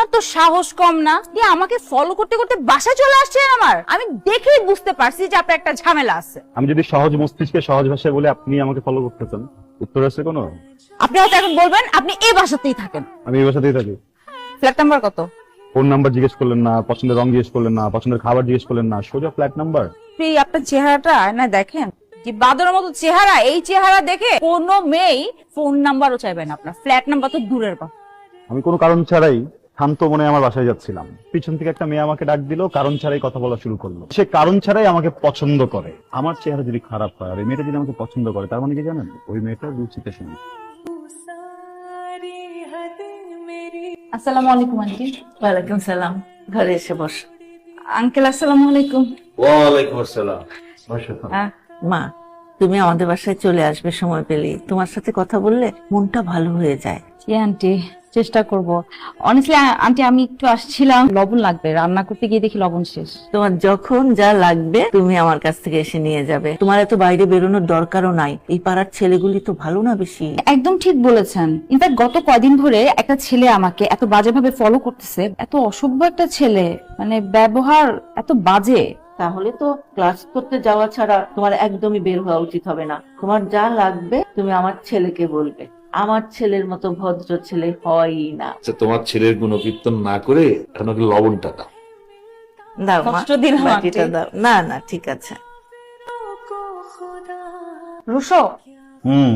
তোমার তো সাহস কম না, আমাকে ফলো করতে করতে বাসায় চলে আসছেন আমার। আমি দেখেই বুঝতে পারছি যে আপনার একটা ঝামেলা আছে। আমি যদি সহজ মস্তিষ্কে সহজ ভাষায় বলে আপনি আমাকে ফলো করতেছেন, উত্তর আছে কোনো? আপনি হয়তো এখন বলবেন আপনি এই বাসাতেই থাকেন। আমি এই বাসাতেই থাকি। ফ্ল্যাট নাম্বার কত? ফোন নাম্বার জিজ্ঞেস করলেন না, পছন্দের রং জিজ্ঞেস করলেন না, পছন্দের খাবার জিজ্ঞেস করলেন না, সোজা ফ্ল্যাট নাম্বার। আপনি আপনার চেহারাটা আয়নায় দেখেন, যে বাদরের মতো চেহারা, এই চেহারা দেখে কোনো মেয়েই ফোন নাম্বারও চাইবে না আপনার, ফ্ল্যাট নাম্বার তো দূরের কথা। আমি কোনো কারণ ছাড়াই শান্ত মনে আমার বাসায় যাচ্ছিলাম, পিছন থেকে একটা মেয়ে আমাকে ডাক দিল, কারণ ছাড়াই কথা বলা শুরু করলো। সে কারণ ছাড়াই আমাকে পছন্দ করে। আমার চেহারা যদি খারাপ হয় আর এই মেয়েটা যদি আমাকে পছন্দ করে, তার মানে কি জানেন, ওই মেয়েটা রুচিতে শুনে। আসসালামু আলাইকুম আন্টি। ওয়ালাইকুম সালাম, ঘরে এসে বস। আঙ্কেল আসসালামু আলাইকুম। ওয়ালাইকুম আসসালাম। মা, তুমি আমাদের বাসায় চলে আসবে সময় পেলেই। তোমার সাথে কথা বললে মনটা ভালো হয়ে যায়। জি আন্টি, চেষ্টা করব। অনেস্টলি আন্টি আমি একটু আসছিলাম, লবণ লাগবে, রান্না করতে গিয়ে দেখি লবণ শেষ। তোমার যখন যা লাগবে তুমি আমার কাছ থেকে এসে নিয়ে যাবে। তোমার এত বাইরে বেরোনোর দরকারও নাই। এই পাড়ার ছেলেগুলি তো ভালো না বেশি। একদম ঠিক বলেছেন। ইনফ্যাক্ট গত কয়দিন ধরে একটা ছেলে আমাকে এত বাজেভাবে ফলো করতেছে, এত অসভ্য একটা ছেলে, মানে ব্যবহার এত বাজে। তাহলে তো ক্লাস করতে যাওয়া ছাড়া তোমার একদমই বের হওয়া উচিত হবে না। তোমার যা লাগবে তুমি আমার ছেলেকে বলবে। আমার ছেলের মতো ভদ্র ছেলে হয়ই না। আচ্ছা, তোমার ছেলের গুণকীর্তন না করে এখন ওকে লবণটা দাও। দাও মা, কষ্ট দিলাম বাটিটা আন্টি। দাও। না না, ঠিক আছে। রুশো, হুম,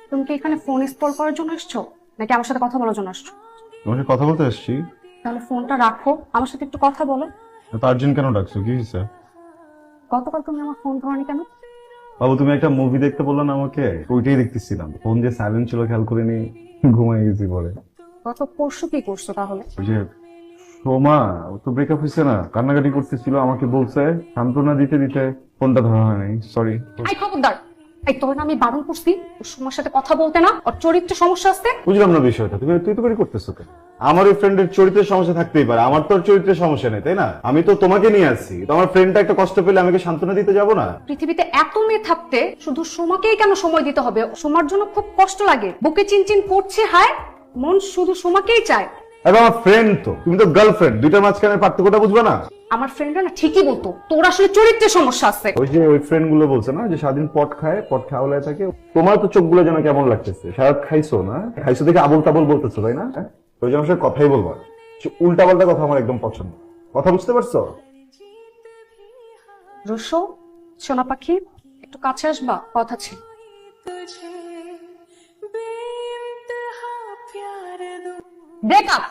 তুমি কি এখানে ফোন স্ক্রল করার জন্য এসছো নাকি আমার সাথে কথা বলার জন্য এসছো? তোমাকে কথা বলতে এসছি। তাহলে ফোনটা রাখো, আমার সাথে একটু কথা বলো। এত আর্জেন্ট কেন ডাকছো, কি হয়েছে? গতকাল তুমি আমার ফোন ধরনি কেন? বাবু, তুমি একটা মুভি দেখতে বললে না আমাকে, ওইটাই দেখতেছিলাম। ফোন যে সাইলেন্ট ছিল খেয়াল করিনি, ঘুমাই গেছি পরে। গত পরশু কি করছো তাহলে? ওই যে সোমা, ও তো ব্রেকআপ হয়েছে না, কান্নাকাটি করতেছিল, আমাকে বলছে সান্ত্বনা দিতে দিতে ফোনটা ধরা হয় নাই, সরি। এই খবরদার, এই তোর না আমি বারণ করছি ওর সময়ের সাথে কথা বলতে না, ওর চরিত্রে সমস্যা আছে। বুঝলাম না বিষয়টা, তুমি তুই তো করে করতেছো কেন? আমার ওই ফ্রেন্ডের চরিত্রের সমস্যা থাকতেই পারে, আমার তো ওর চরিত্রের সমস্যা নেই, তাই না? আমি তো তোমাকে নিয়ে আসছি, তো আমার ফ্রেন্ডটা একটা কষ্ট পেলে আমাকে সান্ত্বনা দিতে যাবো না? পৃথিবীতে এত মেয়ে থাকতে শুধু সোমাকেই কেন সময় দিতে হবে? সোমার জন্য খুব কষ্ট লাগে, বুকে চিনচিন করছে, হায় মন শুধু সোমাকেই চায়। আরে আমার ফ্রেন্ড তো, তুমি তো গার্লফ্রেন্ড, দুইটার মাঝখানে পার্থক্যটা বুঝবে না? আমার ফ্রেন্ডরা না ঠিকই বলতো তোর আসলে চরিত্রে সমস্যা আছে। ওই যে ওই ফ্রেন্ড গুলো বলছে না যে সারাদিন পট খায়, পট খাওয়ালায় থাকে। তোমার তো চোখগুলো যেন কেমন লাগতেছে, সারা খাইছো না, খাইছো দেখে আবল তাবল বলতেছো, তাই না? ওই যে আমার সাথে কথাই বলবো, উল্টা পাল্টা কথা আমার একদম পছন্দ। কথা বুঝতে পারছো? রুশো, সোনা পাখি, একটু কাছে আসবা, কথা ছিল। ব্রেকআপ।